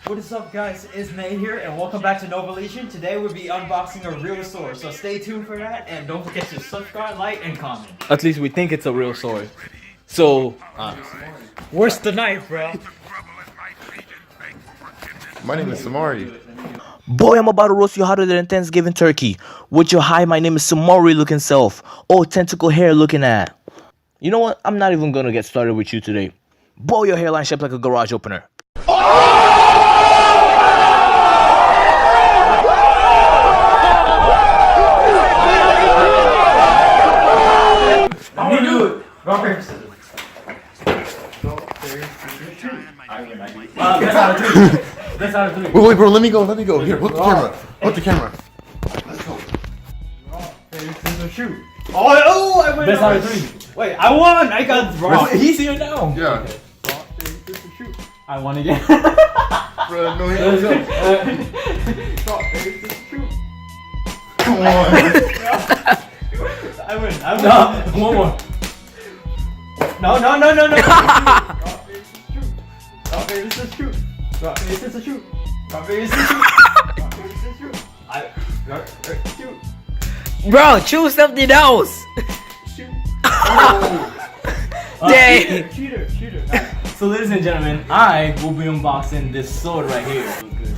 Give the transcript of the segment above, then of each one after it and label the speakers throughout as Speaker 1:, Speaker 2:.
Speaker 1: What is up, guys? It's N.A.E here, and welcome back to Novelation. Today we'll be unboxing a real sword, so stay tuned for that, and don't forget to subscribe, like, and comment.
Speaker 2: At least we think it's a real sword. So,
Speaker 1: where's the knife, bro?
Speaker 3: My name is Samari.
Speaker 2: boy, I'm about to roast you hotter than Thanksgiving turkey. With your hi, my name is Samari looking self. Oh, tentacle hair looking at. You know what? I'm not even gonna get started with you today. Boy, your hairline shaped like a garage opener.
Speaker 1: I'm gonna do it. Rock, paper, scissors. That's out of three. That's out of three.
Speaker 3: Wait, bro, let me go. Here, hold the camera. Hold the camera. Let's go.
Speaker 1: Rock, paper, scissors, shoot. Oh, I went. That's out of three. Wait, I won. I got rock.
Speaker 2: He's here now.
Speaker 3: Yeah.
Speaker 1: Rock, paper, scissors, shoot. I won again.
Speaker 3: Bro, no,
Speaker 1: Let's go.
Speaker 3: here.
Speaker 1: Rock, paper, scissors, shoot.
Speaker 3: Come on.
Speaker 1: I win. No, one more. No. Rock, paper, scissors, shoot. Rock, paper, scissors, shoot. Rock, paper, scissors, shoot. Rock, paper, scissors, shoot. Rock, paper, shoot.
Speaker 2: Bro, choose something else.
Speaker 1: Shoot.
Speaker 2: Dang.
Speaker 1: Cheater.
Speaker 2: So, ladies and gentlemen, I will be unboxing this sword right here.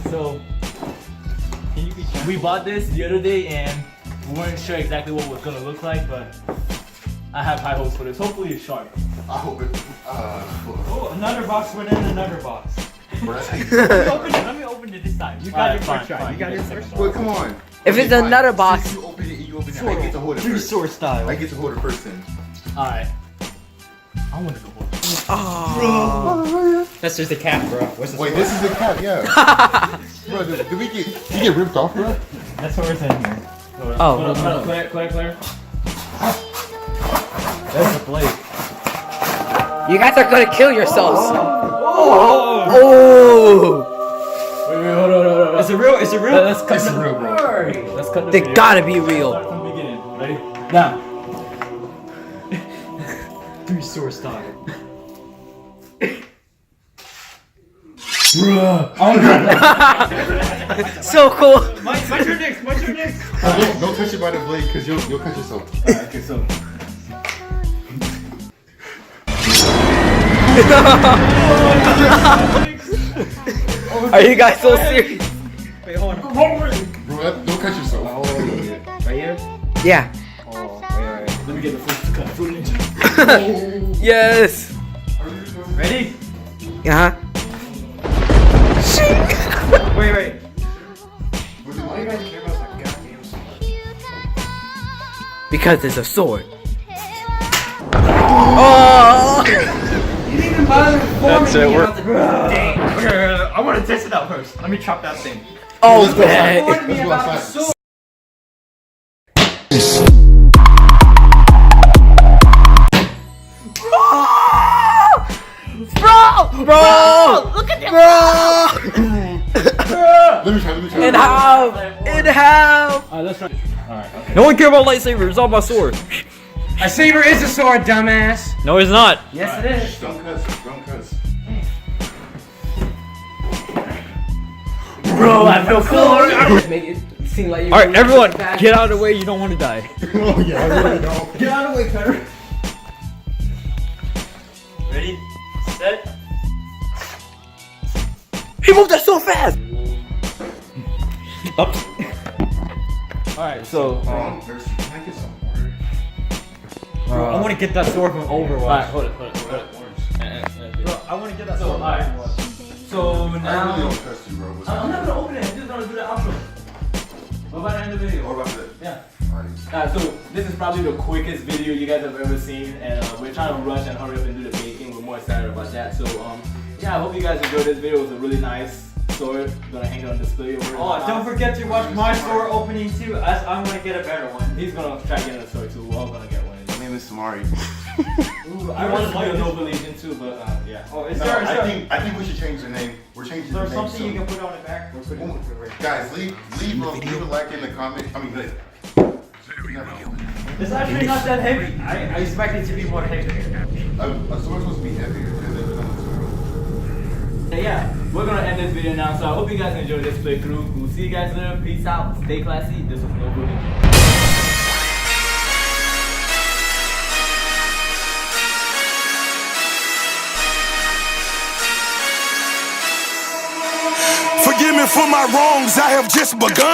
Speaker 2: So,
Speaker 1: Can you be
Speaker 2: we bought this the other day and we weren't sure exactly what it was gonna look like, but I have high hopes for this. Hopefully it's sharp.
Speaker 3: I hope it.
Speaker 1: Oh, another box within another box.
Speaker 3: Bro, that's how you
Speaker 1: Let me open it this time. You got
Speaker 2: Alright,
Speaker 1: your first
Speaker 2: fine,
Speaker 1: try. You got your first
Speaker 3: Wait, come on.
Speaker 2: If it's
Speaker 3: fine.
Speaker 2: another box-
Speaker 3: Since you open it, I get to hold it first.
Speaker 1: sword style.
Speaker 3: I get to hold it first then.
Speaker 2: Alright. I want to go.
Speaker 1: That's just a cap, bro. What's
Speaker 3: Wait, this is the cap, yeah. Bro, did we get ripped off, bro?
Speaker 1: That's what we're saying here.
Speaker 2: Oh,
Speaker 1: Claire. That's the blade.
Speaker 2: you guys are gonna kill yourselves.
Speaker 1: Oh!
Speaker 2: Oh!
Speaker 1: Hold on. Is it real?
Speaker 2: Let's cut
Speaker 1: It's
Speaker 2: the-
Speaker 1: real, bro.
Speaker 2: Let's cut the They gotta be real.
Speaker 1: Start from the beginning. Ready? Now. Three sword style. Bruh.
Speaker 2: So cool.
Speaker 1: My turn next.
Speaker 3: Don't touch it by the blade, because you'll cut yourself.
Speaker 1: Alright, okay, so.
Speaker 2: Are you guys so serious?
Speaker 1: Wait, hold on.
Speaker 3: Bro, don't cut yourself.
Speaker 1: Right here?
Speaker 2: Yeah.
Speaker 1: Oh, wait. Let me get the first cut. Food ninja.
Speaker 2: Yes.
Speaker 1: Ready?
Speaker 2: Uh-huh.
Speaker 1: Wait.
Speaker 3: Why you guys care about that goddamn sword?
Speaker 2: Because it's a sword. Oh!
Speaker 1: You didn't even bother
Speaker 2: That's it, we're-
Speaker 1: Dang. Okay, I want to test it out first. Let me chop that thing.
Speaker 2: Oh,
Speaker 3: Let's go
Speaker 2: man.
Speaker 3: outside. Let's go outside.
Speaker 2: Bro! Look at that!
Speaker 3: Let me try.
Speaker 2: In half!
Speaker 1: Alright, let's try. Alright, okay.
Speaker 2: No one care about lightsabers, it's all my sword.
Speaker 1: A saber is a sword, dumbass.
Speaker 2: No, it's not.
Speaker 1: Yes, it is.
Speaker 3: Don't cuss.
Speaker 2: Bro, I feel cool. Make it seem like you. Alright, everyone, get out of the way. You don't want to die.
Speaker 3: Oh, yeah, I really don't.
Speaker 1: Get out of the way, Cutter. Ready? Set.
Speaker 2: He moved that so fast. Up.
Speaker 1: Alright, so.
Speaker 3: Can I get some water?
Speaker 1: I want to get that sword from Overwatch.
Speaker 2: Alright, hold it.
Speaker 1: Bro, I want to get that sword. Alright. So
Speaker 3: I really
Speaker 1: now.
Speaker 3: don't trust you, bro.
Speaker 1: I'm not gonna open it. I'm just gonna do the outro. What about the end of the video?
Speaker 3: What about that?
Speaker 1: Yeah.
Speaker 2: So this is probably the quickest video you guys have ever seen, and we're trying to rush and hurry up and do the baking. We're more excited about that. So yeah, I hope you guys enjoyed this video. It was a really nice sword. Gonna hang it on display over.
Speaker 1: Oh, don't forget to watch my sword opening too. As I'm gonna get a better one.
Speaker 2: He's gonna try getting a sword too. We're all gonna get one.
Speaker 3: My name is Samari.
Speaker 2: Ooh, I want to do a noble legion too, but yeah.
Speaker 1: Oh, is
Speaker 3: No,
Speaker 1: there?
Speaker 3: I think we should change the name. We're changing the
Speaker 1: There's
Speaker 3: name
Speaker 1: something you
Speaker 3: soon.
Speaker 1: can put on the back. We're putting it right.
Speaker 3: Guys, leave a like in the comment. I mean,
Speaker 1: It's actually not that heavy. I expect it to be more heavy.
Speaker 3: I'm supposed to be heavier.
Speaker 2: Yeah, we're gonna end this video now. So I hope you guys enjoyed this playthrough. We'll see you guys later. Peace out. Stay classy. This was No Booty.
Speaker 4: Forgive me for my wrongs, I have just begun.